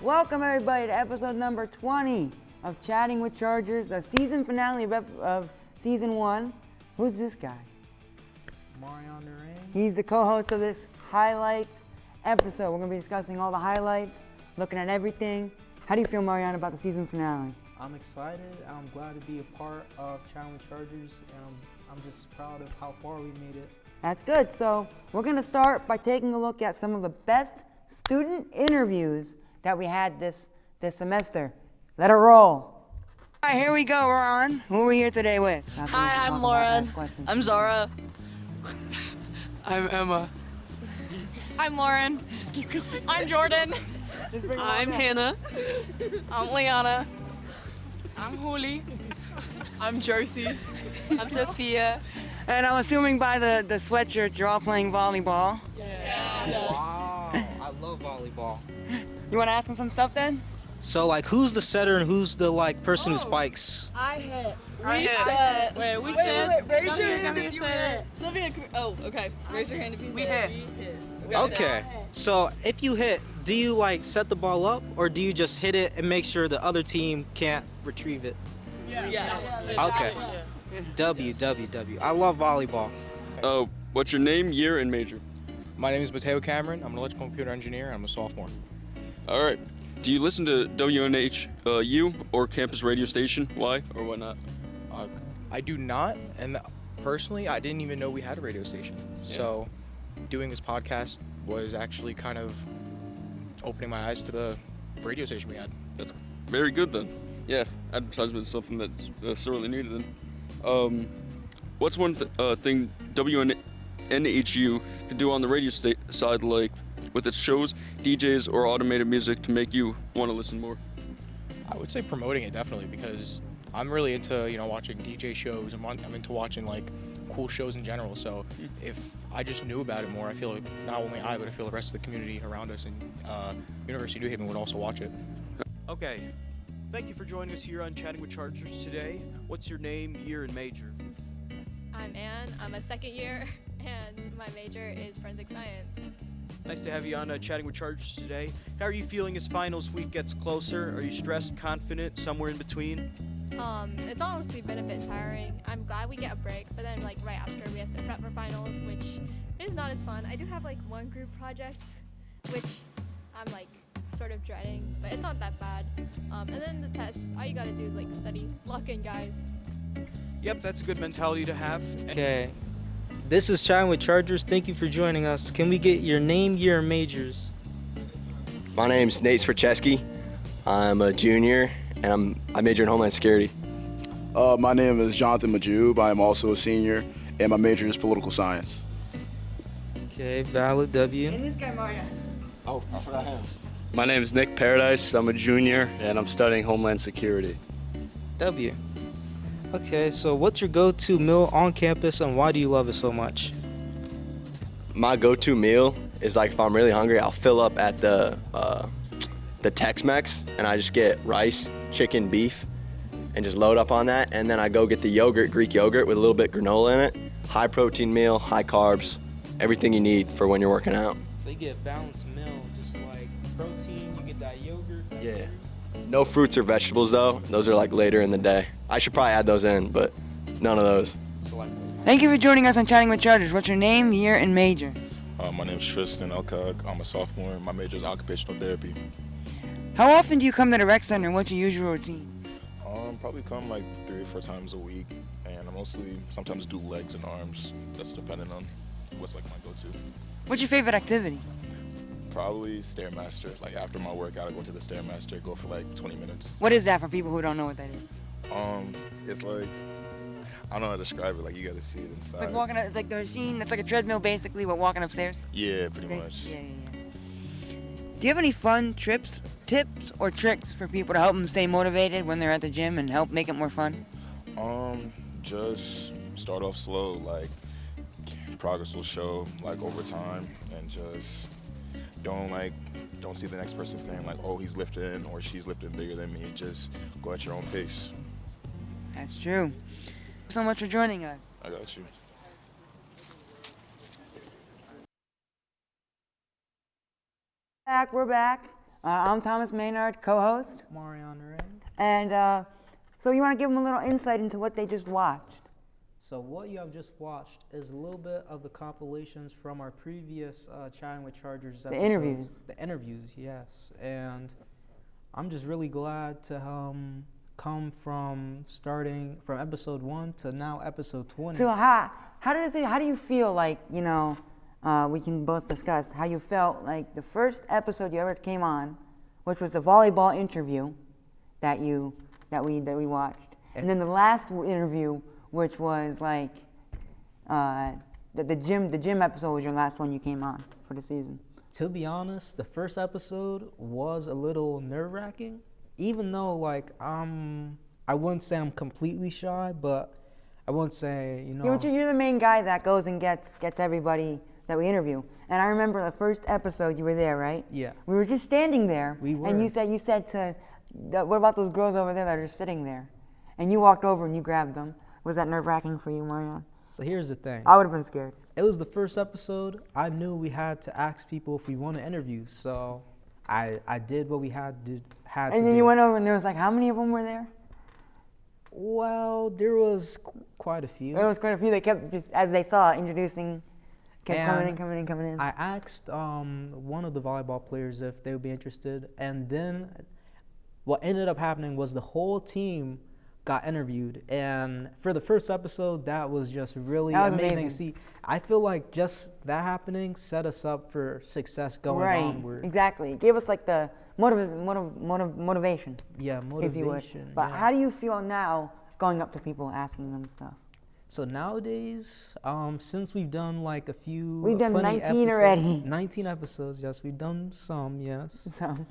Welcome everybody to episode number 20 of Chatting with Chargers, the season finale of season 1. Who's this guy? Marion Duran. He's the co-host of this highlights episode. We're going to be discussing all the highlights, looking at everything. How do you feel, Marion, about the season finale? I'm excited. I'm glad to be a part of Chatting with Chargers, and I'm just proud of how far we made it. That's good. So we're going to start by taking a look at some of the best student interviews that we had this semester. Let it roll. All right, here we go. We're on. Who are we here today with? Hi, I'm Lauren. I'm Zara. I'm Emma. I'm Lauren. Just keep going. I'm Jordan. I'm Hannah. I'm Liana. I'm Holy. I'm Josie. I'm Sophia. And I'm assuming by the sweatshirts you're all playing volleyball. Yes. Wow, I love volleyball. You want to ask him some stuff then? So, like, who's the setter and who's the, person who spikes? I hit. We said. Wait, we said. Raise your Come hand here, if you said. hit. Sylvia, oh, okay. Raise your hand if you We hit. hit. Okay, so if you hit, do you, set the ball up, or do you just hit it and make sure the other team can't retrieve it? Yes. Okay. W. I love volleyball. What's your name, year, and major? My name is Mateo Cameron. I'm an electrical computer engineer. I'm a sophomore. All right. Do you listen to WNHU or campus radio station? Why or why not? I do not, and personally, I didn't even know we had a radio station. So, doing this podcast was actually kind of opening my eyes to the radio station we had. That's very good then. Yeah, advertisement is something that's sorely needed then. What's one thing WNHU can do on the radio side, like with its shows, DJs, or automated music to make you want to listen more? I would say promoting it definitely, because I'm really into watching DJ shows, and I'm into watching cool shows in general. So if I just knew about it more, I feel like not only I, but I feel the rest of the community around us in University of New Haven would also watch it. Okay, thank you for joining us here on Chatting with Chargers today. What's your name, year, and major? I'm Anne. I'm a second year, and my major is forensic science. Nice to have you on Chatting with Chargers today. How are you feeling as finals week gets closer? Are you stressed, confident, somewhere in between? It's honestly been a bit tiring. I'm glad we get a break, but then right after we have to prep for finals, which is not as fun. I do have one group project, which I'm sort of dreading, but it's not that bad. And then the test, all you gotta do is study. Lock in, guys. Yep, that's a good mentality to have. Okay. This is Chatting with Chargers. Thank you for joining us. Can we get your name, year, and majors? My name's Nate Sparcheski. I'm a junior, and I major in Homeland Security. My name is Jonathan Majub. I am also a senior, and my major is political science. Okay, valid W. And this guy, Mario. Oh, I forgot him. My name is Nick Paradise. I'm a junior, and I'm studying Homeland Security. W. Okay, so what's your go-to meal on campus, and why do you love it so much? My go-to meal is if I'm really hungry, I'll fill up at the Tex-Mex, and I just get rice, chicken, beef, and just load up on that. And then I go get the yogurt, Greek yogurt with a little bit granola in it. High protein meal, high carbs, everything you need for when you're working out. So you get a balanced meal, just protein, you get that yogurt. Yeah. No fruits or vegetables though. Those are later in the day. I should probably add those in, but none of those. Thank you for joining us on Chatting with Chargers. What's your name, year, and major? My name is Tristan Elkog. I'm a sophomore. My major is occupational therapy. How often do you come to the rec center? What's your usual routine? Probably come 3 or 4 times a week, and I mostly sometimes do legs and arms. That's depending on what's my go-to. What's your favorite activity? Probably Stairmaster. After my workout, I go to the Stairmaster, go for 20 minutes. What is that for people who don't know what that is? It's I don't know how to describe it. You got to see it inside. It's the machine. It's like a treadmill basically, but walking upstairs. Yeah, pretty much. Yeah. Do you have any fun tips or tricks for people to help them stay motivated when they're at the gym and help make it more fun? Just start off slow. Progress will show over time, and just don't see the next person saying oh, he's lifting or she's lifting bigger than me. Just go at your own pace. That's true. Thanks so much for joining us. I got you. We're back. I'm Thomas Maynard, co-host. Marion Rand. And so you want to give them a little insight into what they just watched. So what you have just watched is a little bit of the compilations from our previous Chatting with Chargers episodes. Interviews. The interviews, yes. And I'm just really glad to come from starting from episode 1 to now episode 20. So how do you feel like, you know, we can both discuss how you felt like the first episode you ever came on, which was the volleyball interview that we watched, and then the last interview, which was like the gym episode was your last one you came on for the season. To be honest, the first episode was a little nerve-wracking, even though like I wouldn't say I'm completely shy, but I wouldn't say, you know. Yeah, but you're the main guy that goes and gets everybody that we interview. And I remember the first episode you were there, right? Yeah. We were just standing there. We were. And you said what about those girls over there that are sitting there? And you walked over and you grabbed them. Was that nerve-wracking for you, Marion? So here's the thing. I would have been scared. It was the first episode. I knew we had to ask people if we wanted interviews, so I did what we had to do. And then you went over and there was like, how many of them were there? Well, there was quite a few. There was quite a few. They kept, just as they saw, introducing, kept coming in. I asked one of the volleyball players if they would be interested, and then what ended up happening was the whole team got interviewed, and for the first episode, that was just really amazing to see. I feel like just that happening set us up for success going onward. Right, exactly. It gave us like the motivation. Yeah, motivation. If you would. But how do you feel now going up to people asking them stuff? So nowadays, since we've done like a few, we've done 19 episodes, already. 19 episodes, yes. We've done some, yes. Some.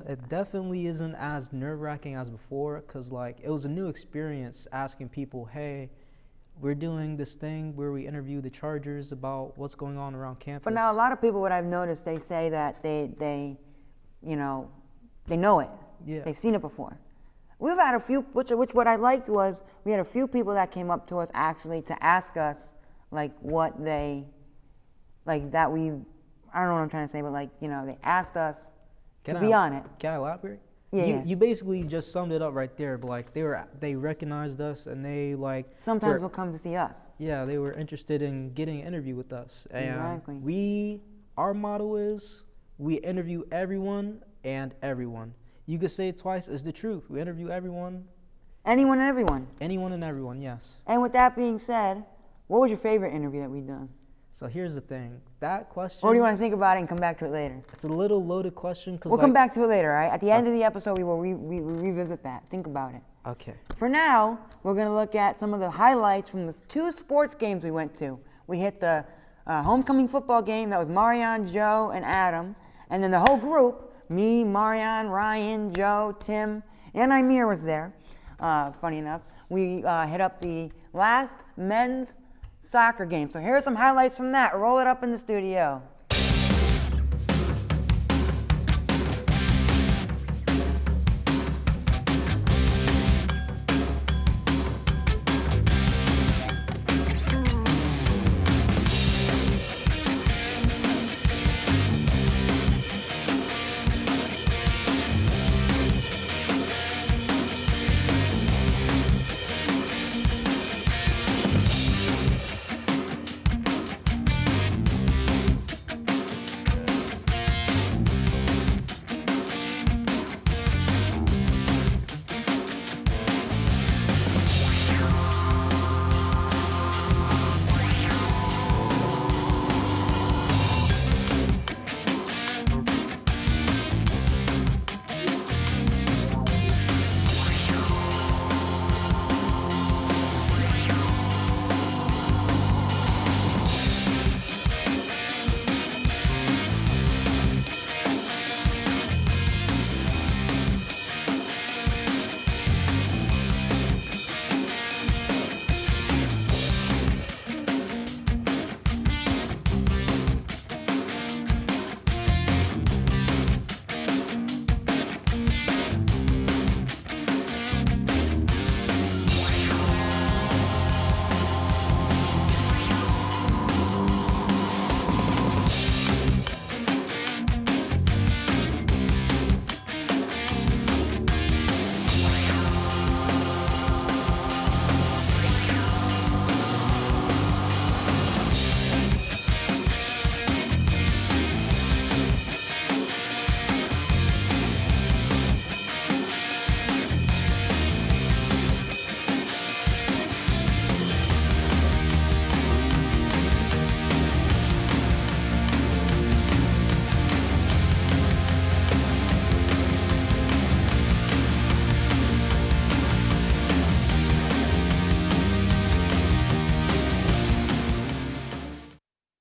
It definitely isn't as nerve-wracking as before, because like it was a new experience asking people, hey, we're doing this thing where we interview the Chargers about what's going on around campus. But now a lot of people, what I've noticed, they say that they you know, they know it. Yeah. They've seen it before. We've had a few, which what I liked was we had a few people that came up to us actually to ask us like what they, like that we, I don't know what I'm trying to say, but like, you know, they asked us to be on it. Can I elaborate? Yeah. You basically just summed it up right there, but like they recognized us and they like sometimes will come to see us. Yeah, they were interested in getting an interview with us. And exactly. Our motto is we interview everyone and everyone. You could say it twice, it's the truth. We interview everyone. Anyone and everyone. Anyone and everyone, yes. And with that being said, what was your favorite interview that we've done? So here's the thing. That question... Or do you want to think about it and come back to it later? It's a little loaded question. We'll come back to it later, all right? At the end of the episode, we will revisit that. Think about it. Okay. For now, we're going to look at some of the highlights from the 2 sports games we went to. We hit the homecoming football game. That was Marion, Joe, and Adam. And then the whole group, me, Marion, Ryan, Joe, Tim, and Imir was there. Funny enough. We hit up the last men's soccer game. So here are some highlights from that. Roll it up in the studio.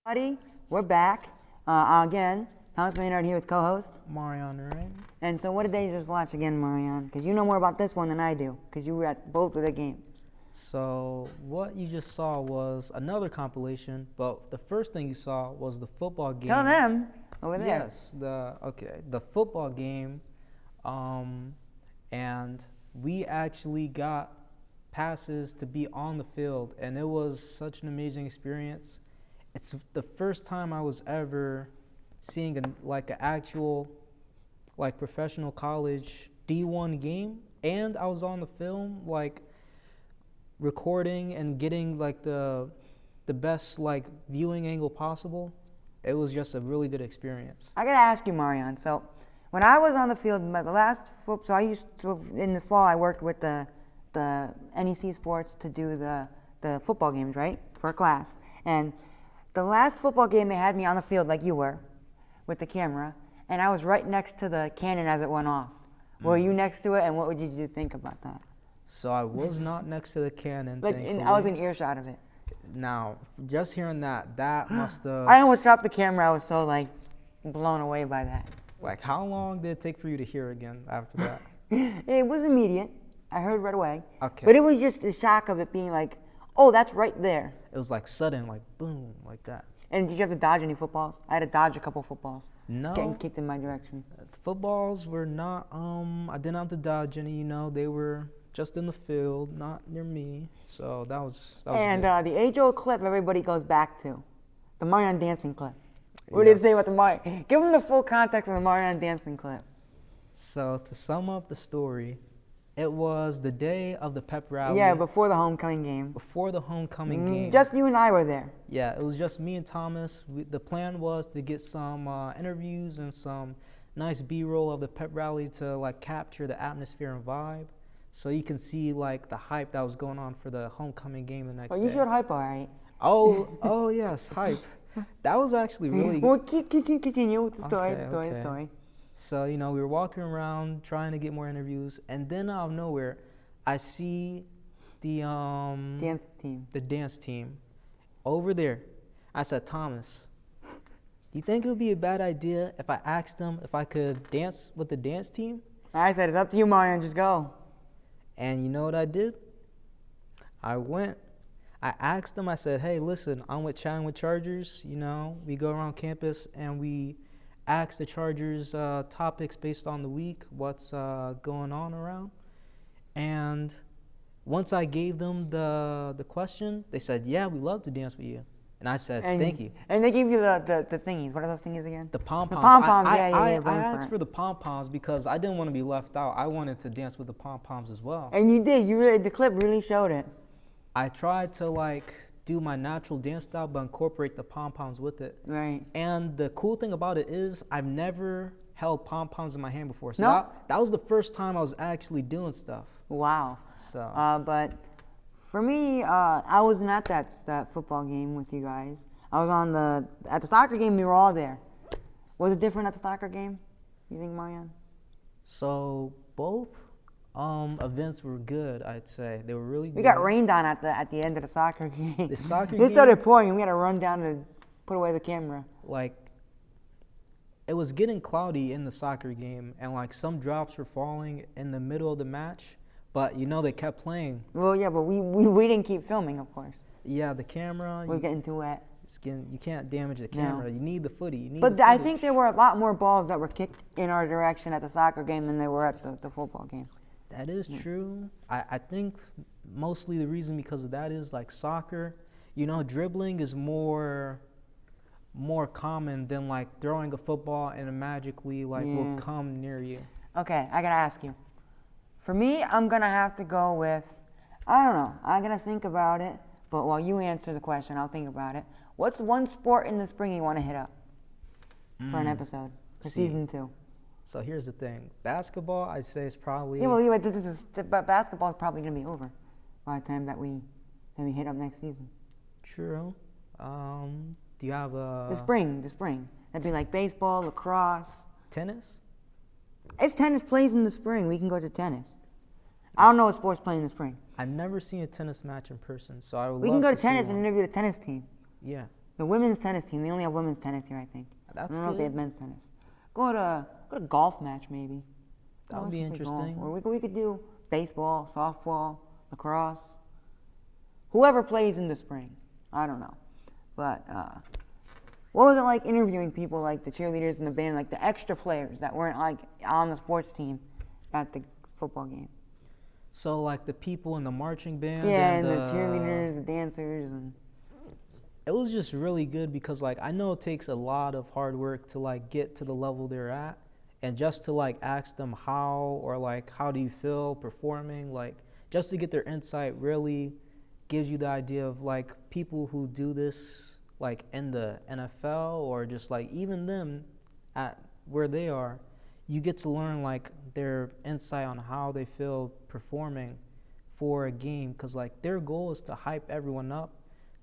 Buddy, we're back. Again, Thomas Maynard here with co-host. Marion, right? And so what did they just watch again, Marianne? Because you know more about this one than I do, because you were at both of the games. So what you just saw was another compilation, but the first thing you saw was the football game. Tell them over there. Yes, the football game, and we actually got passes to be on the field, and it was such an amazing experience. It's the first time I was ever seeing an actual professional college D1 game, and I was on the film recording and getting the best viewing angle possible. It was just a really good experience. I gotta ask you, Marianne. So when I was on the field, so I used to, in the fall, I worked with the NEC Sports to do the football games, right, for a class. And the last football game, they had me on the field like you were, with the camera, and I was right next to the cannon as it went off. Were you next to it, and what did you think about that? So I was not next to the cannon. I was in earshot of it. Now, just hearing that must have. I almost dropped the camera. I was so blown away by that. How long did it take for you to hear again after that? It was immediate. I heard right away. Okay. But it was just the shock of it being oh, that's right there. It was sudden, boom, like that. And did you have to dodge any footballs? I had to dodge a couple footballs. No. Getting kicked in my direction. Footballs were not, I didn't have to dodge any, they were just in the field, not near me. So that was And good. The age-old clip everybody goes back to, the Marion dancing clip. What did it say about the Marion? Give them the full context of the Marion dancing clip. So to sum up the story, it was the day of the pep rally. Yeah, before the homecoming game. Before the homecoming game. Just you and I were there. Yeah, it was just me and Thomas. The plan was to get some interviews and some nice B-roll of the pep rally to capture the atmosphere and vibe, so you can see the hype that was going on for the homecoming game the next day. You showed hype, all right. Oh yes, hype. That was actually really. Well, continue with the story. So we were walking around trying to get more interviews, and then out of nowhere, I see the dance team over there. I said, Thomas, do you think it would be a bad idea if I asked them if I could dance with the dance team? I said, it's up to you, Marion, just go. And you know what I did? I went. I asked them, I said, hey, listen, I'm with Chatting with Chargers. We go around campus and we ask the Chargers topics based on the week, what's going on around. And once I gave them the question, they said, yeah, we love to dance with you. And I said, thank you. And they gave you the thingies. What are those thingies again? The pom-poms. The pom-poms, yeah. I asked for the pom-poms because I didn't want to be left out. I wanted to dance with the pom-poms as well. And you did. The clip really showed it. I tried to do my natural dance style, but incorporate the pom-poms with it. Right. And the cool thing about it is I've never held pom-poms in my hand before. So no? that was the first time I was actually doing stuff. Wow. So. But for me, I wasn't at that football game with you guys. I was at the soccer game. We were all there. Was it different at the soccer game? You think, Marianne? So both events were good, I'd say. They were really good. We got rained on at the end of the soccer game. The soccer game? It started pouring, and we had to run down to put away the camera. It was getting cloudy in the soccer game, and some drops were falling in the middle of the match, but they kept playing. Well, yeah, but we didn't keep filming, of course. Yeah, the camera. We're getting too wet. You can't damage the camera. No. You need the footy. But I think there were a lot more balls that were kicked in our direction at the soccer game than there were at the football game. That is true. I think mostly the reason because of that is soccer, dribbling is more common than throwing a football and it magically will come near you. Okay, I gotta ask you. For me, I'm gonna have to go with, I don't know, I'm gonna think about it, but while you answer the question, I'll think about it. What's one sport in the spring you wanna hit up for an episode, for season 2? So here's the thing. Basketball, I'd say, is probably... Yeah, but basketball is probably going to be over by the time that we hit up next season. True. Do you have a... The spring. That'd be baseball, lacrosse. Tennis? If tennis plays in the spring, we can go to tennis. I don't know what sports play in the spring. I've never seen a tennis match in person, so I would We can go to tennis and interview the tennis team. Yeah. The women's tennis team. They only have women's tennis here, I think. That's I don't know if they good. have men's tennis. Go to a golf match maybe. That would be Let's play golf. interesting. Or we could do baseball, softball, lacrosse. Whoever plays in the spring. I don't know. But what was it like interviewing people like the cheerleaders in the band, like the extra players that weren't like on the sports team at the football game? So like the people in the marching band. Yeah, and the cheerleaders, the dancers, and it was just really good because like I know it takes a lot of hard work to like get to the level they're at, and just to like ask them how, or like how do you feel performing, like just to get their insight really gives you the idea of like people who do this like in the NFL, or just like even them at where they are, you get to learn like their insight on how they feel performing for a game, because like their goal is to hype everyone up,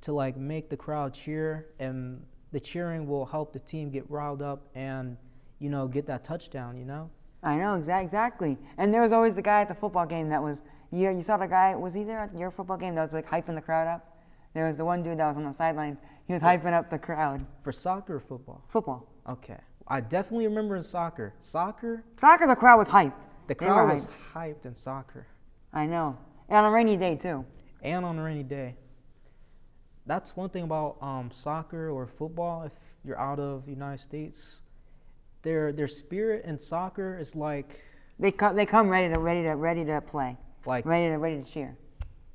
to like make the crowd cheer, and the cheering will help the team get riled up and, you know, get that touchdown, you know? I know, exactly. And there was always the guy at the football game that was, you saw the guy, was he there at your football game that was like hyping the crowd up? There was the one dude that was on the sidelines. He was hyping up the crowd. For soccer or football? Football. Okay. I definitely remember in soccer. Soccer, the crowd was hyped. the They were crowd was hyped. hyped in soccer. I know. And on a rainy day, too. And on a rainy day. That's one thing about soccer or football. If you're out of the United States, their spirit in soccer is like They come ready to play. Like ready to cheer.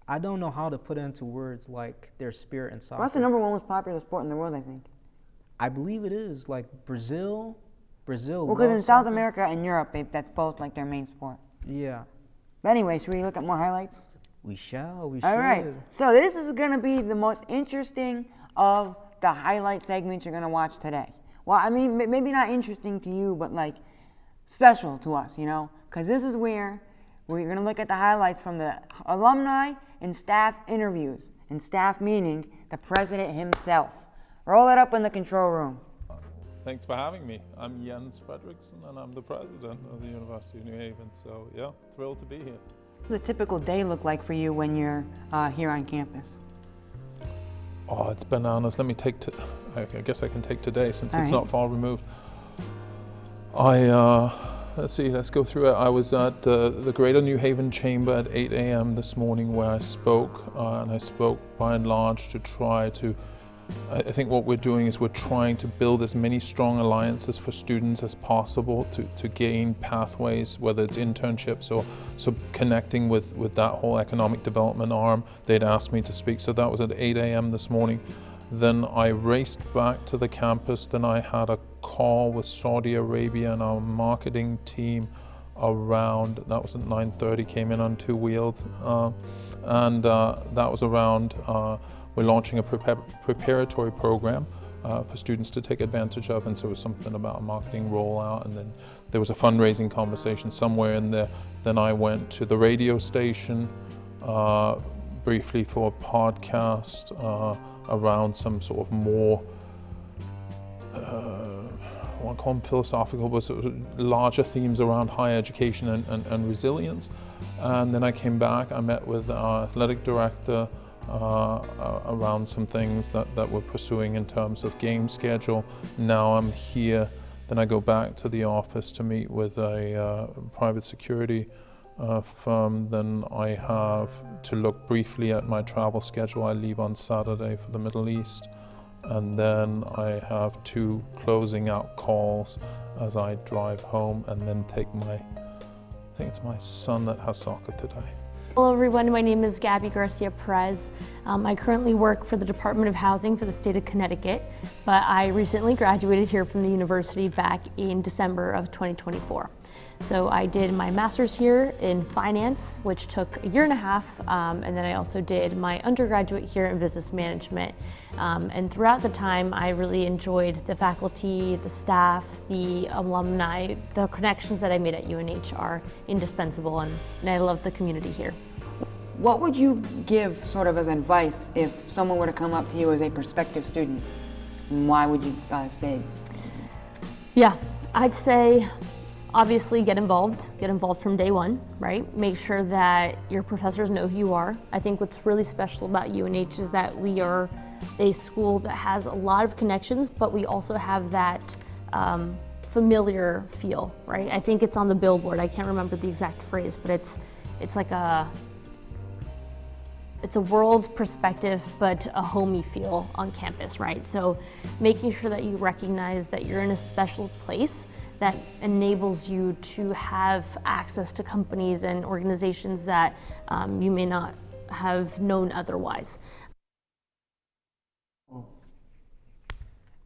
I don't know how to put it into words, like their spirit in soccer. Well, that's the number one most popular sport in the world, I think. I believe it is. Like Brazil. Well, because in South America and Europe, that's both like their main sport. Yeah. But anyway, should we look at more highlights? We shall. We All should. right. So this is going to be the most interesting of the highlight segments you're going to watch today. Well, I mean, maybe not interesting to you, but like special to us, you know? Because this is where we're going to look at the highlights from the alumni and staff interviews. And staff meaning the president himself. Roll it up in the control room. Thanks for having me. I'm Jens Fredrickson, and I'm the president of the University of New Haven. So yeah, thrilled to be here. What does a typical day look like for you when you're here on campus? Oh, it's bananas. Let me take, I guess I can take today since it's not far removed. Let's see, let's go through it. I was at the Greater New Haven Chamber at 8 a.m. this morning where I spoke, and I spoke by and large to try to, I think what we're doing is we're trying to build as many strong alliances for students as possible to gain pathways, whether it's internships or so connecting with that whole economic development arm. They'd asked me to speak, so that was at 8 a.m. this morning. Then I raced back to the campus. Then I had a call with Saudi Arabia and our marketing team around, that was at 9:30, came in on 2 wheels. And that was around, we're launching a preparatory program for students to take advantage of, and so it was something about a marketing rollout, and then there was a fundraising conversation somewhere in there. Then I went to the radio station briefly for a podcast around some sort of more, I won't call them philosophical, but sort of larger themes around higher education and resilience. And then I came back, I met with our athletic director around some things that we're pursuing in terms of game schedule. Now I'm here, then I go back to the office to meet with a private security firm. Then I have to look briefly at my travel schedule. I leave on Saturday for the Middle East, and then I have 2 closing out calls as I drive home, and then take I think it's my son that has soccer today. Hello everyone, my name is Gabby Garcia Perez. I currently work for the Department of Housing for the state of Connecticut, but I recently graduated here from the university back in December of 2024. So I did my master's here in finance, which took a year and a half, and then I also did my undergraduate here in business management. And throughout the time, I really enjoyed the faculty, the staff, the alumni. The connections that I made at UNH are indispensable, and I love the community here. What would you give sort of as advice if someone were to come up to you as a prospective student? And why would you say? Yeah, I'd say obviously get involved from day one, right? Make sure that your professors know who you are. I think what's really special about UNH is that we are a school that has a lot of connections, but we also have that familiar feel, right? I think it's on the billboard. I can't remember the exact phrase, but it's like it's a world perspective, but a homey feel on campus, right? So making sure that you recognize that you're in a special place that enables you to have access to companies and organizations that you may not have known otherwise.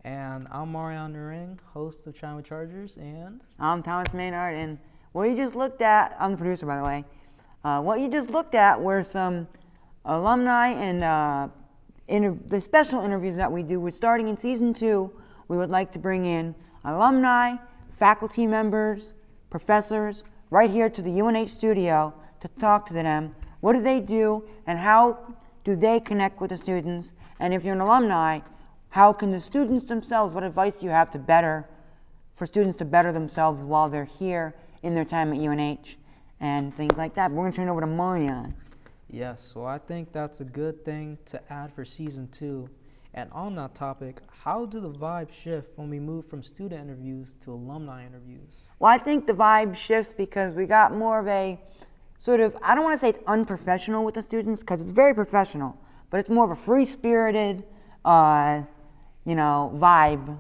And I'm Marion Naring, host of Chime with Chargers, and I'm Thomas Maynard, and what you just looked at, I'm the producer, by the way. What you just looked at were some alumni and the special interviews that we do. We're starting in season 2. We would like to bring in alumni, faculty members, professors, right here to the UNH studio to talk to them. What do they do, and how do they connect with the students? And if you're an alumni, how can the students themselves, what advice do you have for students to better themselves while they're here in their time at UNH and things like that? We're going to turn it over to Marion. yes, so I think that's a good thing to add for season 2. And on that topic, how do the vibes shift when we move from student interviews to alumni interviews? Well, I think the vibe shifts because we got more of a sort of, I don't want to say it's unprofessional with the students because it's very professional, but it's more of a free-spirited, vibe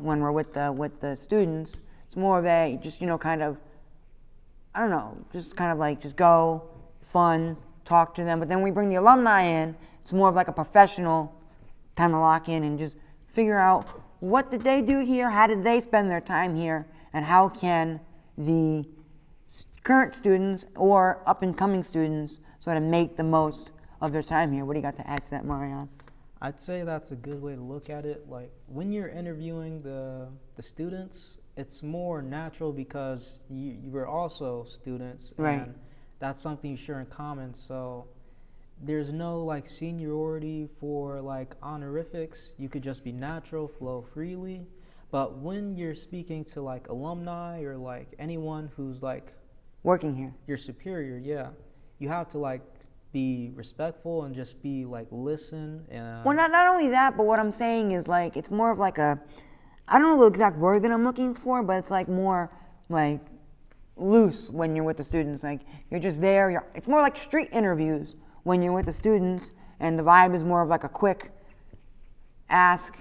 when we're with the students. It's more of a just, kind of, I don't know, just kind of like just go, fun, talk to them. But then we bring the alumni in, it's more of like a professional time to lock in and just figure out what did they do here, how did they spend their time here, and how can the current students or up-and-coming students sort of make the most of their time here. What do you got to add to that, Marion? I'd say that's a good way to look at it. Like when you're interviewing the students, it's more natural because you were also students, right, and that's something you share in common. So there's no like seniority for like honorifics. You could just be natural, flow freely. But when you're speaking to like alumni or like anyone who's like working here, your superior, yeah, you have to like be respectful and just be like listen. And well, not only that, but what I'm saying is like it's more of like a, I don't know the exact word that I'm looking for, but it's like more like loose when you're with the students. Like you're just there. It's more like street interviews when you're with the students, and the vibe is more of like a quick ask,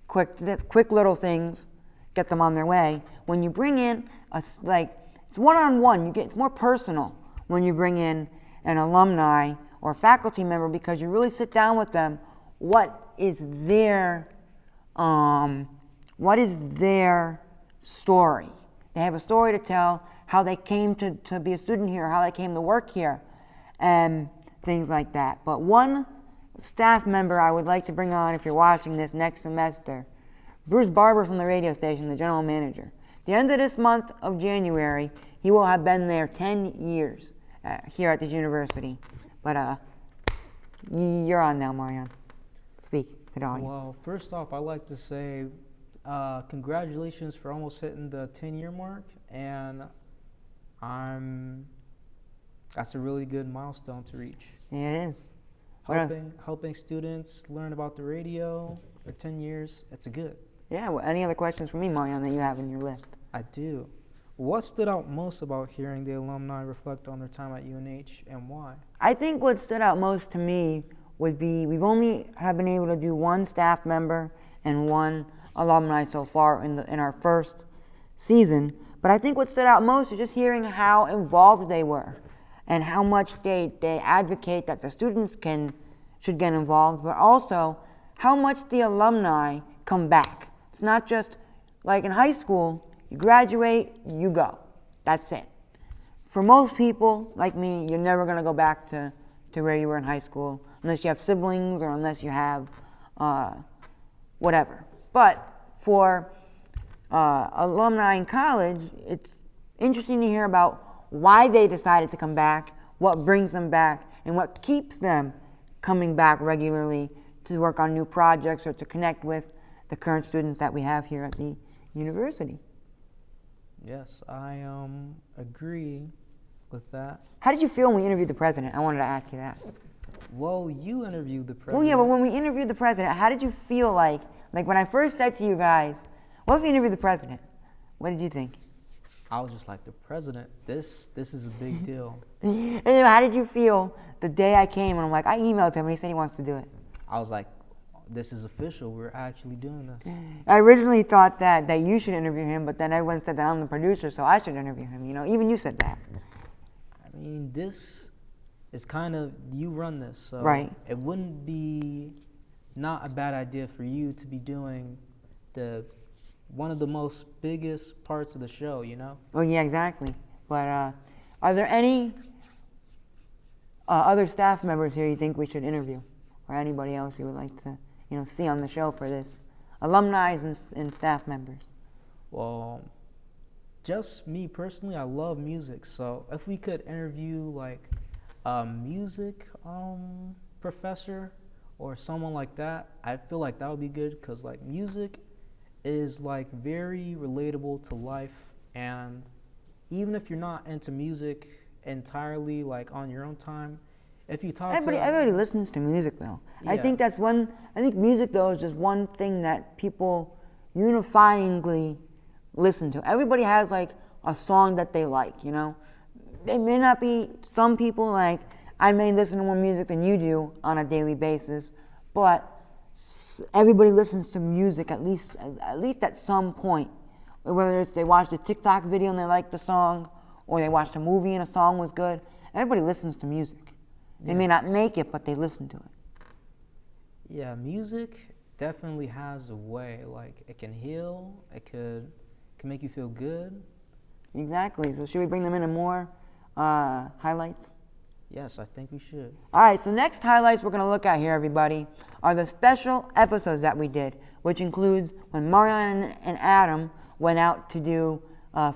quick little things, get them on their way. When you bring in it's one-on-one. It's more personal when you bring in an alumni or faculty member because you really sit down with them. What is their story? They have a story to tell, how they came to be a student here, how they came to work here, and things like that. But one staff member I would like to bring on if you're watching this next semester, Bruce Barber from the radio station, the general manager. The end of this month of January, he will have been there 10 years here at this university. But you're on now, Marion. Speak to the audience. Well, first off, I'd like to say congratulations for almost hitting the 10-year mark, and that's a really good milestone to reach. Yeah, it is. Helping students learn about the radio for 10 years, it's good. Yeah, well, any other questions for me, Marion, that you have in your list? I do. What stood out most about hearing the alumni reflect on their time at UNH, and why? I think what stood out most to me would be we've only have been able to do one staff member and one alumni so far in our first season. But I think what stood out most is just hearing how involved they were and how much they advocate that the students should get involved, but also how much the alumni come back. It's not just like in high school, you graduate, you go. That's it. For most people, like me, you're never going to go back to where you were in high school unless you have siblings or unless you have whatever. But for alumni in college, it's interesting to hear about why they decided to come back, what brings them back, and what keeps them coming back regularly to work on new projects or to connect with the current students that we have here at the university. Yes, I agree with that. How did you feel when we interviewed the president? I wanted to ask you that. Well, you interviewed the president. Well, yeah, but when we interviewed the president, how did you feel like when I first said to you guys, what if you interviewed the president? What did you think? I was just like, the president, this is a big deal. And then how did you feel the day I came and I'm like, I emailed him and he said he wants to do it? I was like, this is official. We're actually doing this. I originally thought that you should interview him, but then everyone said that I'm the producer, so I should interview him. You know, even you said that. I mean, this is kind of, you run this, so right. It wouldn't be not a bad idea for you to be doing one of the most biggest parts of the show, you know? Oh, yeah, exactly. But are there any other staff members here you think we should interview? Or anybody else you would like to, see on the show for this? Alumni and staff members. Well, just me personally, I love music. So if we could interview like a music professor or someone like that, I feel like that would be good because like music is like very relatable to life, and even if you're not into music entirely like on your own time, if you talk everybody listens to music though. Yeah. I think music though is just one thing that people unifyingly listen to. Everybody has like a song that they like, you know. They may not be, some people like, I may listen to more music than you do on a daily basis, but everybody listens to music at least at some point. Whether it's they watched a TikTok video and they like the song, or they watched a movie and a song was good. Everybody listens to music. They may not make it, but they listen to it. Yeah, music definitely has a way. Like, it can heal, it can make you feel good. Exactly. So should we bring them into more highlights? Yes, I think we should. All right, so next highlights we're going to look at here, everybody, are the special episodes that we did, which includes when Marianne and Adam went out to do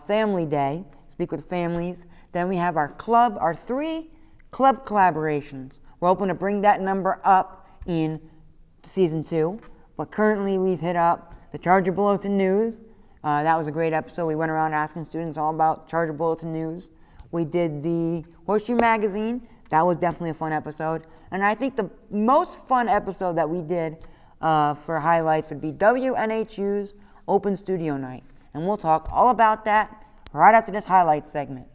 Family Day, speak with families. Then we have our 3 club collaborations. We're hoping to bring that number up in season 2, but currently we've hit up the Charger Bulletin News. That was a great episode. We went around asking students all about Charger Bulletin News. We did the Horseshoe Magazine. That was definitely a fun episode. And I think the most fun episode that we did for highlights would be WNHU's Open Studio Night. And we'll talk all about that right after this highlights segment.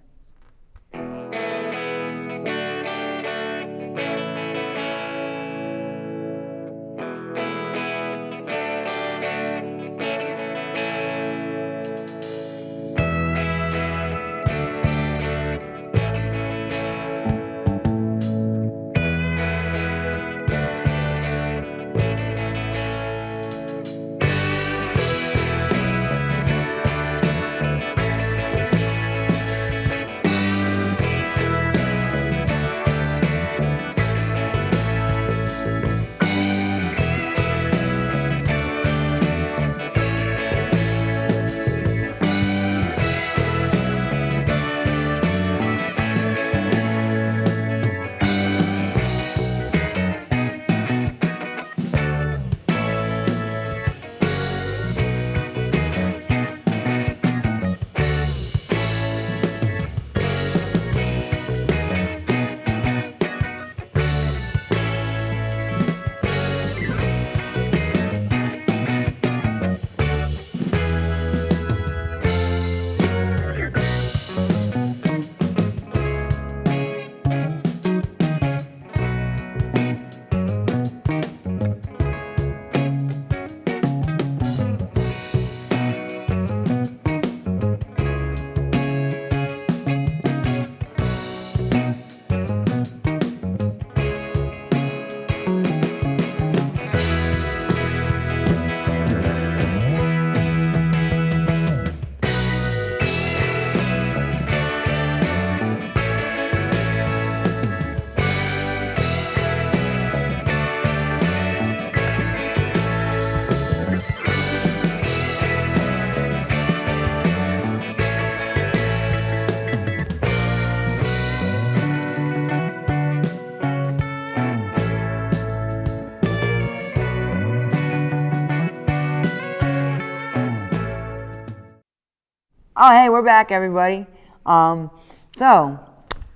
Oh, hey, we're back, everybody. That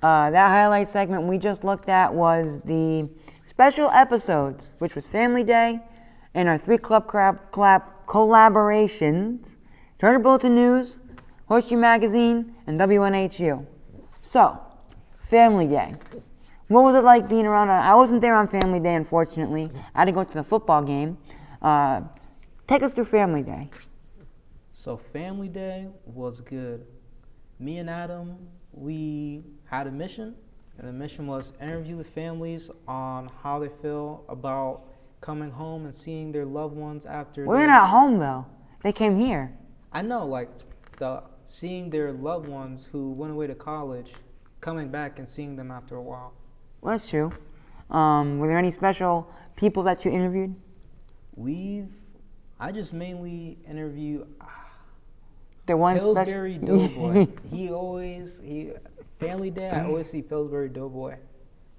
highlight segment we just looked at was the special episodes, which was Family Day, and our 3 club collaborations, Charter Bulletin News, Horseshoe Magazine, and WNHU. So, Family Day. What was it like being around? I wasn't there on Family Day, unfortunately. I had to go to the football game. Take us through Family Day. So Family Day was good. Me and Adam, we had a mission, and the mission was interview the families on how they feel about coming home and seeing their loved ones after. We're not home though. They came here. I know, like seeing their loved ones who went away to college, coming back and seeing them after a while. Well, that's true. Were there any special people that you interviewed? I just mainly interview the one Pillsbury Doughboy. Family Day, I always see Pillsbury Doughboy.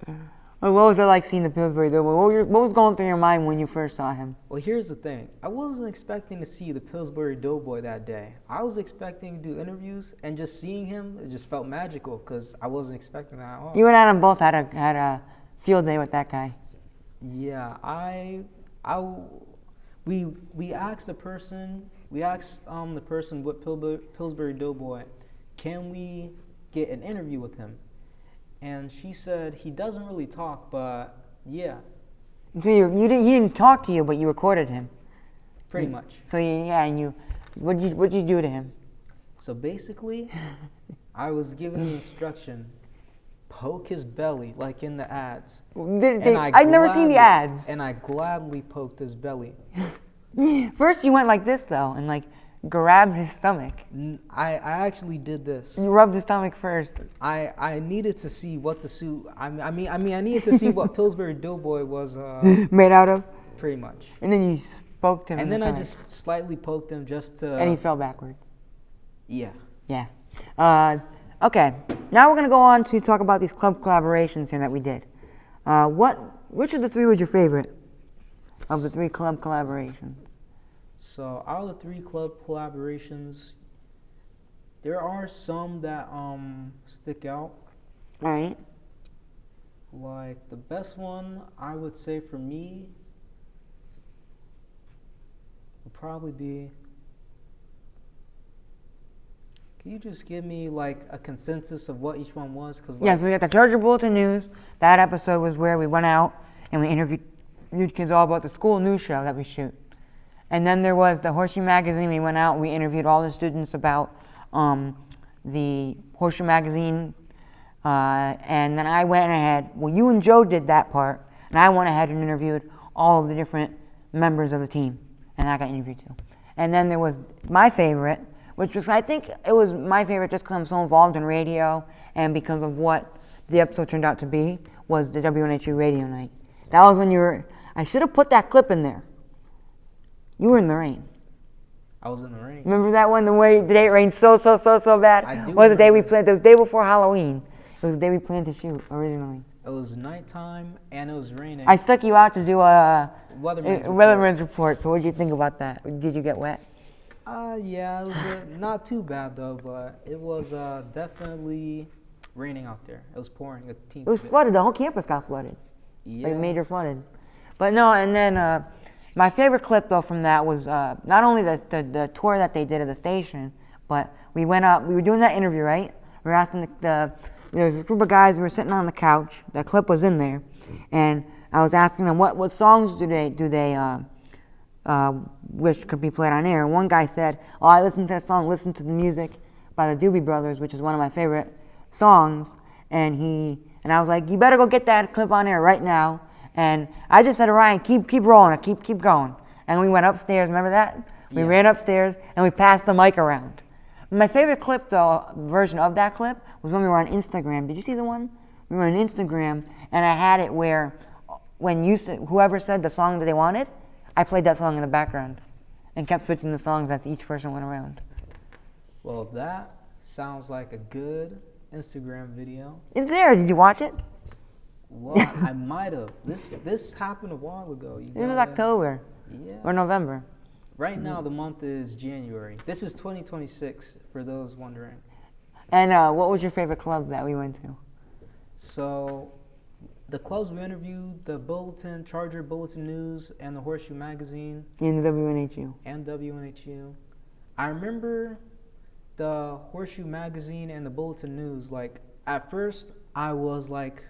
Well, what was it like seeing the Pillsbury Doughboy? What was going through your mind when you first saw him? Well, here's the thing. I wasn't expecting to see the Pillsbury Doughboy that day. I was expecting to do interviews, and just seeing him, it just felt magical because I wasn't expecting that at all. You and Adam both had a field day with that guy. Yeah, we asked the person with Pillsbury Doughboy, can we get an interview with him? And she said he doesn't really talk, but yeah. So he didn't talk to you, but you recorded him. Pretty much. So and what'd you do to him? So basically, I was given the instruction, poke his belly like in the ads. I've never seen the ads. And I gladly poked his belly. First you went like this though, and like grabbed his stomach. I actually did this. You rubbed his stomach first. I needed to see what the suit. I needed to see what Pillsbury Doughboy was made out of. Pretty much. And then you poked him. And then I just slightly poked him just to. And he fell backwards. Yeah. Yeah. Okay. Now we're gonna go on to talk about these club collaborations here that we did. Which of the 3 was your favorite of the 3 club collaborations? So out of the 3 club collaborations, there are some that stick out. All right. Like the best one, I would say for me, would probably be. Can you just give me like a consensus of what each one was? Yes, we got the Charger Bulletin News. That episode was where we went out and we interviewed kids all about the school news show that we shoot. And then there was the Horseshoe Magazine. We went out and we interviewed all the students about the Horseshoe Magazine. And then I went ahead. Well, you and Joe did that part. And I went ahead and interviewed all of the different members of the team. And I got interviewed too. And then there was my favorite, which was, I think it was my favorite just because I'm so involved in radio and because of what the episode turned out to be, was the WNHU radio night. That was when I should have put that clip in there. You were in the rain. I was in the rain. Remember that one? The day it rained so bad? I do. Was the day we planned? It was the day before Halloween. It was the day we planned to shoot originally. It was nighttime and it was raining. I stuck you out to do a weatherman's report. So what did you think about that? Did you get wet? Yeah, it was not too bad though, but it was definitely raining out there. It was pouring a teeny It was flooded. The whole campus got flooded. Yeah. Like major flooded. But no, and then my favorite clip though from that was not only the tour that they did of the station, but we went up. We were doing that interview, right? We were asking there was a group of guys. We were sitting on the couch. That clip was in there, and I was asking them what songs do they wish could be played on air. And one guy said, "Oh, I listened to that song. Listen to the music by the Doobie Brothers, which is one of my favorite songs." And I was like, "You better go get that clip on air right now." And I just said to Ryan, keep rolling, keep going. And we went upstairs, remember that? We ran upstairs and we passed the mic around. My favorite clip though, version of that clip, was when we were on Instagram. Did you see the one? We were on Instagram and I had it where when whoever said the song that they wanted, I played that song in the background and kept switching the songs as each person went around. Well, that sounds like a good Instagram video. It's there. Did you watch it? Well, I might have. This happened a while ago. This was October. Yeah. Or November. Right now, the month is January. This is 2026, for those wondering. And what was your favorite club that we went to? So, the clubs we interviewed, the Bulletin, Charger Bulletin News, and the Horseshoe Magazine. In the WNHU. And WNHU. I remember the Horseshoe Magazine and the Bulletin News. Like, at first, I was like,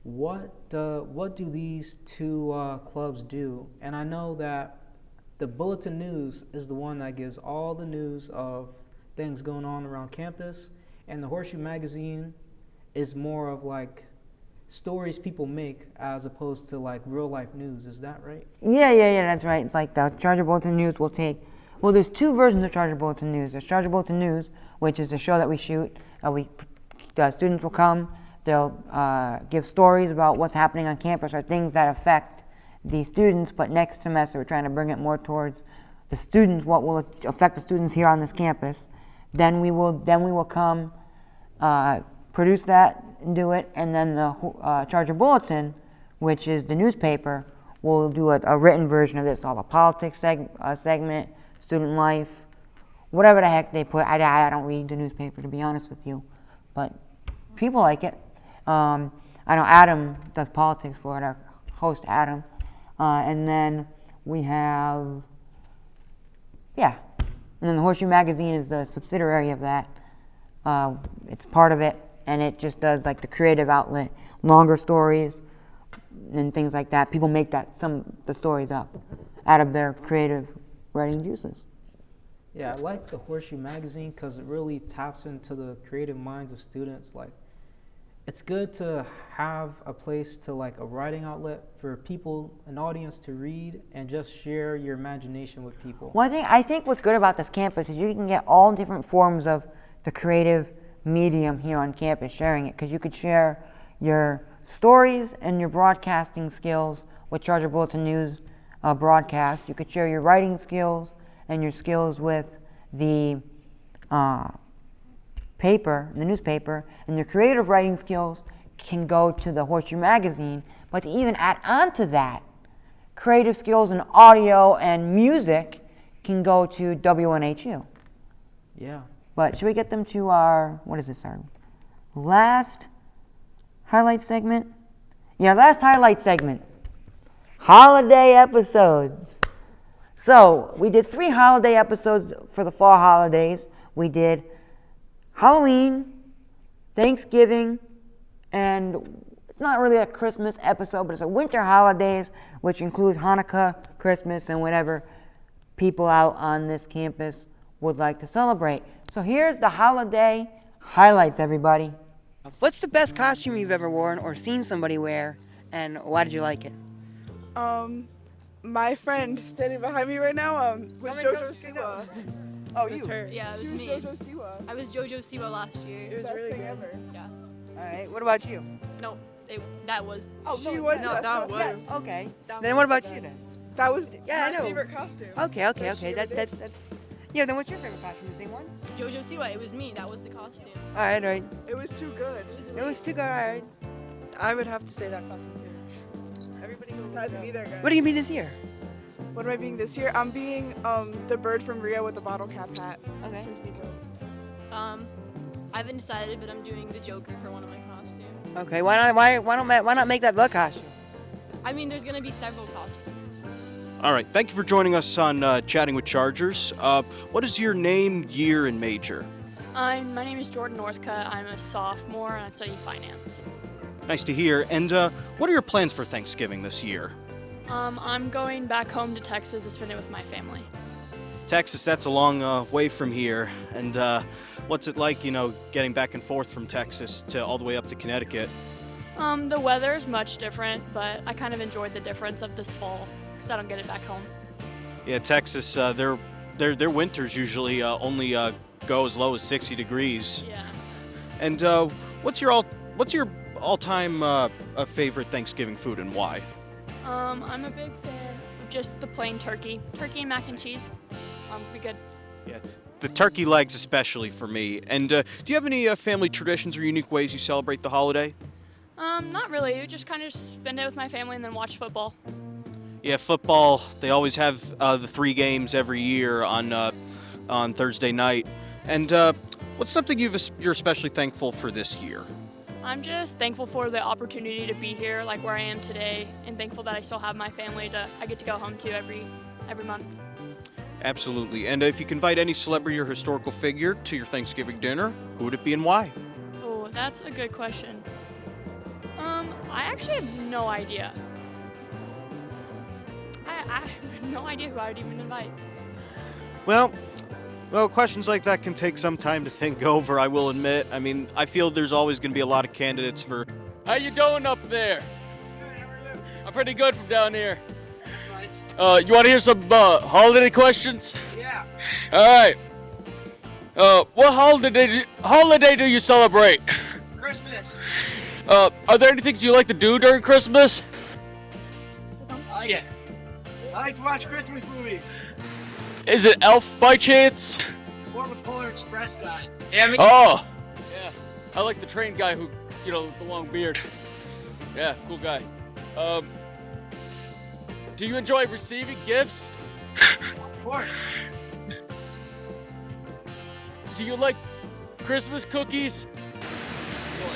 what do these two clubs do? And I know that the Bulletin News is the one that gives all the news of things going on around campus, and the Horseshoe Magazine is more of like stories people make as opposed to like real life news. Is that right? Yeah, that's right. It's like the Charger Bulletin News will take, well, there's two versions of Charger Bulletin News. There's Charger Bulletin News, which is the show that we shoot. The students will come, they'll give stories about what's happening on campus or things that affect the students, but next semester we're trying to bring it more towards the students, what will affect the students here on this campus. Then we will come, produce that and do it, and then the Charger Bulletin, which is the newspaper, will do a written version of this. So I'll have a politics segment, student life, whatever the heck they put. I don't read the newspaper, to be honest with you, but people like it. I know Adam does politics for it, our host Adam. And then we have, and then the Horseshoe Magazine is the subsidiary of that. It's part of it, and it just does like the creative outlet, longer stories and things like that. People make the stories up out of their creative writing juices. Yeah, I like the Horseshoe Magazine because it really taps into the creative minds of students. Like, it's good to have a place to like a writing outlet for people, an audience to read and just share your imagination with people. Well, I think what's good about this campus is you can get all different forms of the creative medium here on campus sharing it, because you could share your stories and your broadcasting skills with Charger Bulletin News broadcast. You could share your writing skills and your skills with the the newspaper, and your creative writing skills can go to the Horseshoe Magazine. But to even add on to that, creative skills in audio and music can go to WNHU. Yeah. But should we get them to our last highlight segment? Yeah, last highlight segment. Holiday episodes. So we did 3 holiday episodes for the fall holidays. We did Halloween, Thanksgiving, and it's not really a Christmas episode, but it's a winter holidays, which includes Hanukkah, Christmas, and whatever people out on this campus would like to celebrate. So here's the holiday highlights, everybody. What's the best costume you've ever worn or seen somebody wear, and why did you like it? My friend standing behind me right now was JoJo Siwa. Oh, It was her. Yeah, it was me. JoJo Siwa. I was JoJo Siwa last year. It was really good. Ever. Yeah. All right, what about you? No, that was. Oh, she was. No, the that best was. costume. Yes, okay. That Then was what the about you then? best. That was Yeah, I my know. favorite costume. Okay. That's Yeah, then what's your favorite costume? The same one? JoJo Siwa. It was me. That was the costume. All right. It was too good. It was too good, all right. I would have to say that costume too. Everybody go. Had to be there, guys. What are you going to be this year? What am I being this year? I'm being the bird from Rio with the bottle cap hat. Okay. Seems Nico. I haven't decided, but I'm doing the Joker for one of my costumes. Okay, why not make that the costume? I mean, there's gonna be several costumes. All right, thank you for joining us on Chatting with Chargers. What is your name, year, and major? My name is Jordan Northcutt. I'm a sophomore and I study finance. Nice to hear. And what are your plans for Thanksgiving this year? I'm going back home to Texas to spend it with my family. Texas, that's a long way from here. And what's it like, getting back and forth from Texas to all the way up to Connecticut? The weather is much different, but I kind of enjoyed the difference of this fall because I don't get it back home. Yeah, Texas, their winters usually only go as low as 60 degrees. Yeah. And what's your all-time favorite Thanksgiving food and why? I'm a big fan of just the plain turkey and mac and cheese. Be good. Yeah, the turkey legs especially for me. And do you have any family traditions or unique ways you celebrate the holiday? Not really. We just kind of spend it with my family and then watch football. Yeah, football. They always have the 3 games every year on Thursday night. And what's something you're especially thankful for this year? I'm just thankful for the opportunity to be here, like where I am today, and thankful that I still have my family I get to go home to every month. Absolutely. And if you can invite any celebrity or historical figure to your Thanksgiving dinner, who would it be and why? Oh, that's a good question. I actually have no idea. I have no idea who I would even invite. Well, questions like that can take some time to think over, I will admit. I mean, I feel there's always going to be a lot of candidates for... How you doing up there? I'm pretty good from down here. Nice. You want to hear some holiday questions? Yeah. All right. What holiday do you celebrate? Christmas. Are there any things you like to do during Christmas? Yeah. I like to watch Christmas movies. Is it Elf by chance? Or the Polar Express guy. Oh. Yeah. I like the train guy who, the long beard. Yeah, cool guy. Do you enjoy receiving gifts? Of course. Do you like Christmas cookies?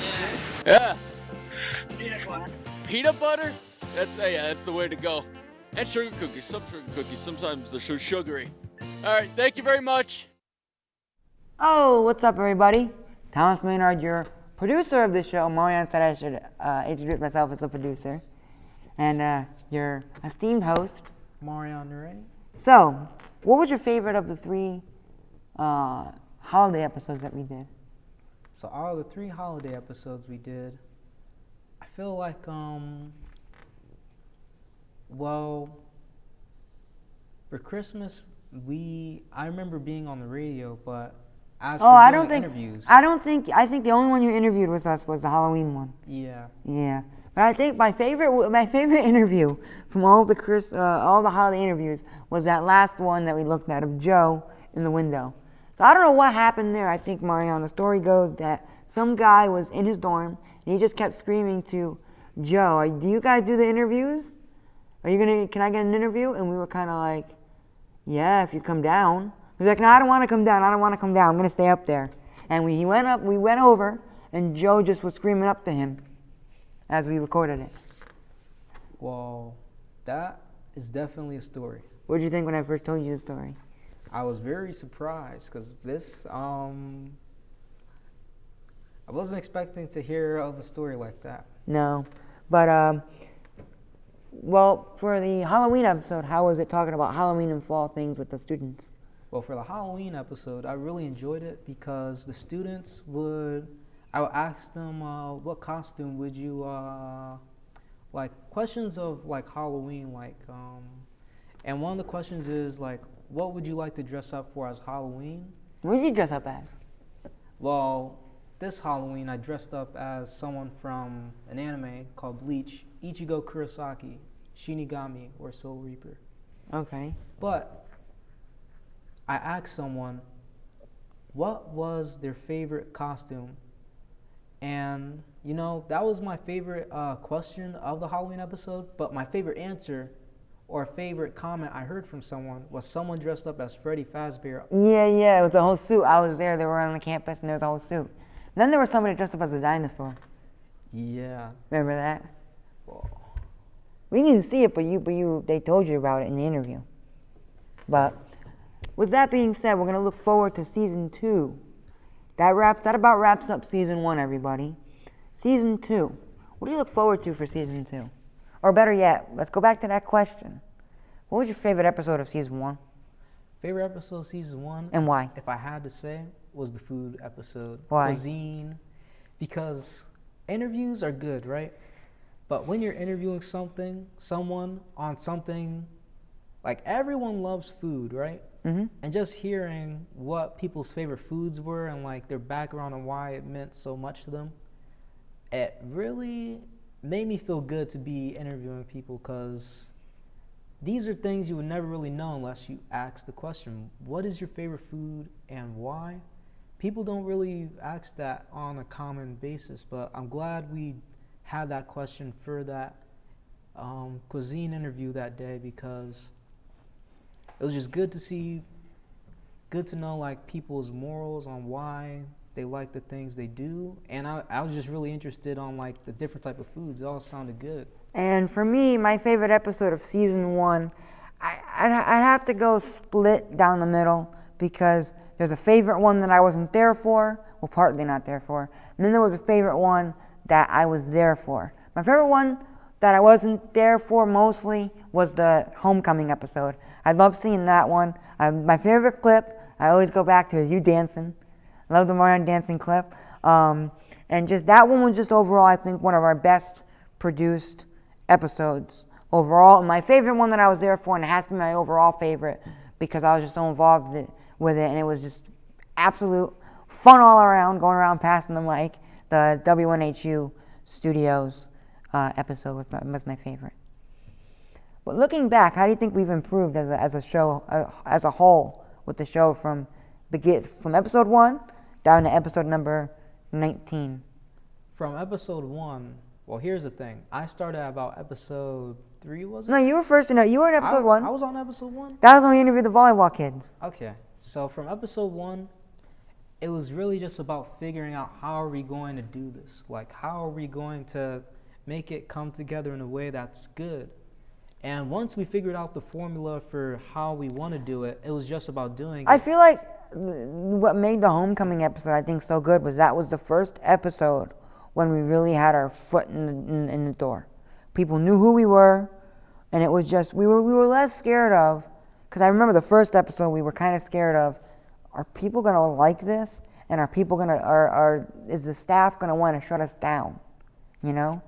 Yes. Yeah. Peanut butter. Peanut butter? That's the way to go. And sugar cookies. Some sugar cookies. Sometimes they're so sugary. All right. Thank you very much. Oh, what's up, everybody? Thomas Maynard, your producer of the show. Marianne said I should introduce myself as the producer. And your esteemed host, Marianne Ray. So, what was your favorite of the 3 holiday episodes that we did? So out of the 3 holiday episodes we did, I feel like, for Christmas, I remember being on the radio, but as for interviews. I think the only one you interviewed with us was the Halloween one. Yeah. Yeah. But I think my favorite interview from all the holiday interviews was that last one that we looked at of Joe in the window. So I don't know what happened there. I think, Marianne, the story goes that some guy was in his dorm and he just kept screaming to Joe, do you guys do the interviews? Can I get an interview? And we were kind of like, yeah, if you come down. He was like, no, I don't want to come down. I'm going to stay up there. And we went over, and Joe just was screaming up to him as we recorded it. Well, that is definitely a story. What did you think when I first told you the story? I was very surprised because this, I wasn't expecting to hear of a story like that. No, but for the Halloween episode, how was it talking about Halloween and fall things with the students? Well, for the Halloween episode, I really enjoyed it because the students I would ask them, what costume would you, questions of Halloween, and one of the questions is what would you like to dress up for as Halloween? What did you dress up as? Well, this Halloween I dressed up as someone from an anime called Bleach, Ichigo Kurosaki, Shinigami, or Soul Reaper. Okay. But I asked someone what was their favorite costume, and that was my favorite question of the Halloween episode, but my favorite answer or favorite comment I heard from someone was someone dressed up as Freddy Fazbear. Yeah, it was a whole suit. I was there. They were on the campus, and there was a whole suit. Then there was somebody dressed up as a dinosaur. Yeah. Remember that? Whoa. We didn't see it, but they told you about it in the interview. But with that being said, we're gonna look forward to season 2. That about wraps up season 1, everybody. Season 2. What do you look forward to for season 2? Or better yet, let's go back to that question. What was your favorite episode of season 1? Favorite episode of season 1? And why? If I had to say, was the food episode. Why? Cuisine. Because interviews are good, right? But when you're interviewing someone on something, everyone loves food, right? Mm-hmm. And just hearing what people's favorite foods were and their background and why it meant so much to them, it really made me feel good to be interviewing people because these are things you would never really know unless you ask the question, what is your favorite food and why? People don't really ask that on a common basis, but I'm glad we had that question for that cuisine interview that day because it was just good to know people's morals on why they like the things they do, and I was just really interested on like the different type of foods. It all sounded good. And for me, my favorite episode of season 1, I have to go split down the middle, because there's a favorite one that I wasn't there for, well, partly not there for, and then there was a favorite one that I was there for. My favorite one that I wasn't there for mostly was the homecoming episode. I love seeing that one. My favorite clip, I always go back to, is you dancing. I love the Marion dancing clip. And just that one was just overall, I think, one of our best produced episodes overall. And my favorite one that I was there for, and it has to be my overall favorite, because I was just so involved with it, and it was just absolute fun all around, going around passing the mic. The WNHU Studios episode was my favorite. But looking back, how do you think we've improved as a show, as a whole, with the show from episode 1 down to episode number 19? From episode 1, well, here's the thing. I started at about episode 3, was it? No, you were first. You were in episode 1. I was on episode 1? That was when we interviewed the volleyball kids. Okay. So from episode 1, it was really just about figuring out how are we going to do this? Like, how are we going to make it come together in a way that's good? And once we figured out the formula for how we want to do it, it was just about doing it. I feel like what made the homecoming episode, I think, so good was that was the first episode when we really had our foot in the door. People knew who we were, and it was just, we were less scared of, because I remember the first episode we were kind of scared of, are people going to like this? And are people going to, is the staff going to want to shut us down? You know?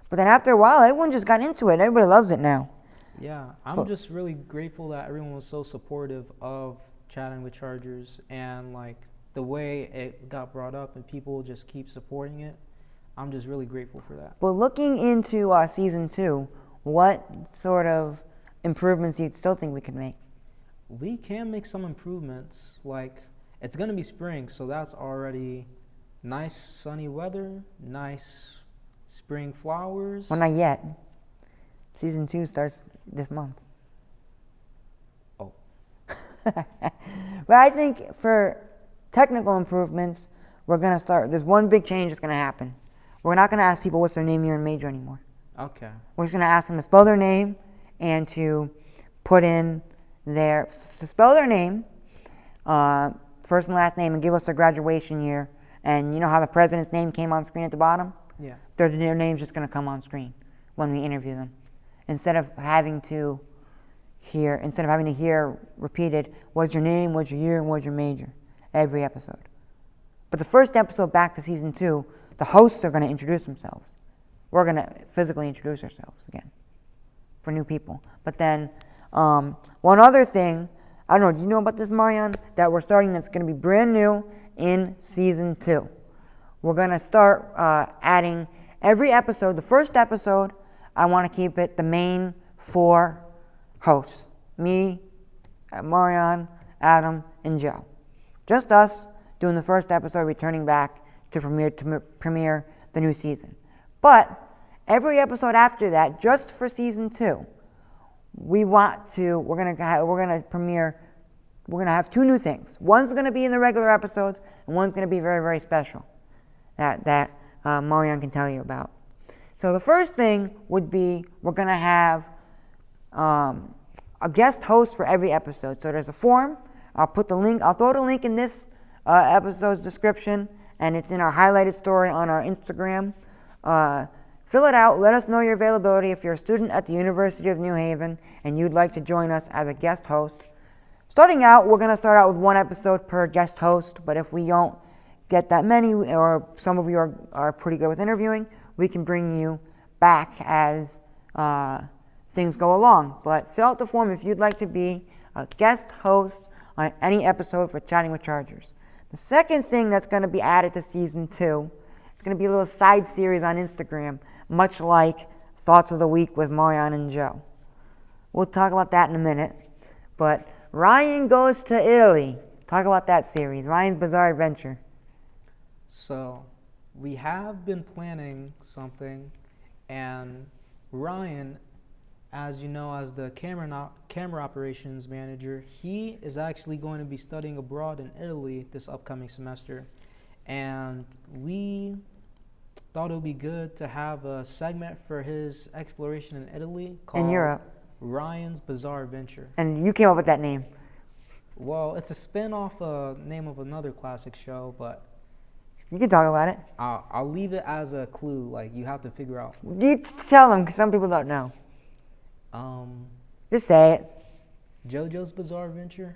But then after a while, everyone just got into it. Everybody loves it now. Yeah, I'm just really grateful that everyone was so supportive of Chatting with Chargers, and like the way it got brought up and people just keep supporting it. I'm just really grateful for that. Well, looking into season 2, what sort of improvements do you still think we could make? We can make some improvements. Like, it's going to be spring, so that's already nice sunny weather, nice spring flowers. Well, not yet. Season 2 starts this month. Oh. But I think for technical improvements, we're going to start, there's one big change that's going to happen. We're not going to ask people what's their name, year, and major anymore. Okay. We're just going to ask them to spell their name and to put in to spell their name, first and last name, and give us their graduation year. And you know how the president's name came on screen at the bottom? Yeah. Their name's just going to come on screen when we interview them. Instead of having to hear repeated, what's your name, what's your year, and what's your major, every episode. But the first episode back to season 2, the hosts are going to introduce themselves. We're going to physically introduce ourselves again for new people. But then one other thing, I don't know, do you know about this, Marion? That we're starting that's going to be brand new in season 2. We're going to start adding every episode. The first episode, I want to keep it the main 4 hosts. Me, Marion, Adam, and Joe. Just us doing the first episode, returning back to premiere the new season. But every episode after that, just for season 2, we're gonna have 2 new things. One's gonna be in the regular episodes, and one's gonna be very, very special that Marion can tell you about. So the first thing would be we're gonna have a guest host for every episode. So there's a form. I'll throw the link in this episode's description, and it's in our highlighted story on our Instagram. Fill it out. Let us know your availability if you're a student at the University of New Haven and you'd like to join us as a guest host. Starting out, we're going to start out with 1 episode per guest host, but if we don't get that many, or some of you are pretty good with interviewing, we can bring you back as things go along. But fill out the form if you'd like to be a guest host on any episode for Chatting with Chargers. The second thing that's going to be added to season 2, it's going to be a little side series on Instagram, much like Thoughts of the Week with Marion and Joe. We'll talk about that in a minute. But Ryan Goes to Italy. Talk about that series, Ryan's Bizarre Adventure. So we have been planning something, and Ryan, as you know, as the camera operations manager, he is actually going to be studying abroad in Italy this upcoming semester. and we thought it would be good to have a segment for his exploration in Italy called Europe. Ryan's Bizarre Adventure. And you came up with that name. Well, it's a spin-off name of another classic show, but You can talk about it. I'll leave it as a clue. Like, you have to figure out. You tell them, because some people don't know. Just say it. JoJo's Bizarre Adventure.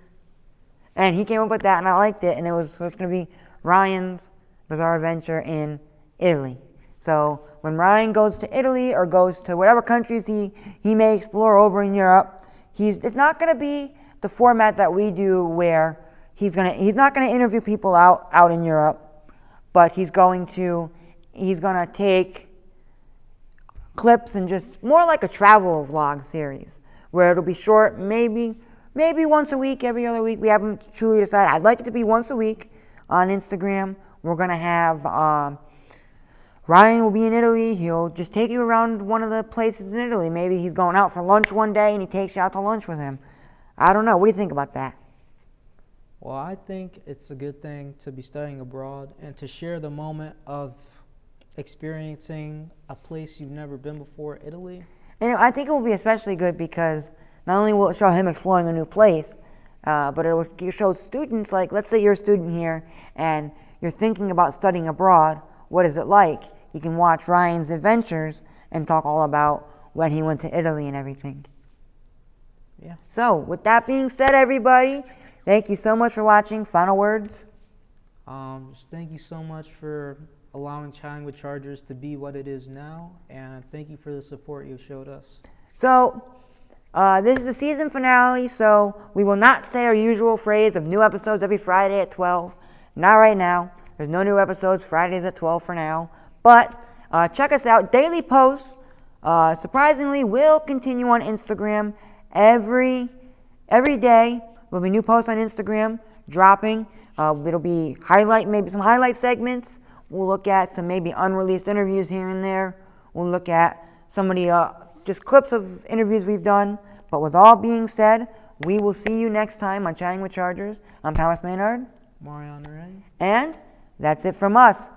And he came up with that, and I liked it. And it's going to be Ryan's Bizarre Adventure in Italy. So when Ryan goes to Italy or goes to whatever countries he may explore over in Europe, it's not going to be the format that we do where he's not going to interview people out in Europe, but he's going to take clips and just more like a travel vlog series where it'll be short, maybe once a week, every other week. We haven't truly decided. I'd like it to be once a week on Instagram. We're going to have Ryan will be in Italy. He'll just take you around one of the places in Italy. Maybe he's going out for lunch one day and he takes you out to lunch with him. I don't know. What do you think about that? Well, I think it's a good thing to be studying abroad and to share the moment of experiencing a place you've never been before, Italy. And I think it will be especially good because not only will it show him exploring a new place, but it will show students, like let's say you're a student here and you're thinking about studying abroad. What is it like? You can watch Ryan's adventures and talk all about when he went to Italy and everything. Yeah. So, with that being said, everybody, thank you so much for watching. Final words? Just thank you so much for allowing Chatting with Chargers to be what it is now, and thank you for the support you've showed us. So, this is the season finale, so we will not say our usual phrase of new episodes every Friday at 12. Not right now. There's no new episodes Fridays at 12 for now. But check us out. Daily posts, surprisingly, will continue on Instagram. Every day, there'll be new posts on Instagram dropping. It'll be maybe some highlight segments. We'll look at some maybe unreleased interviews here and there. We'll look at some of the just clips of interviews we've done. But with all being said, we will see you next time on Chatting with Chargers. I'm Thomas Maynard. Mariano Ray. And that's it from us.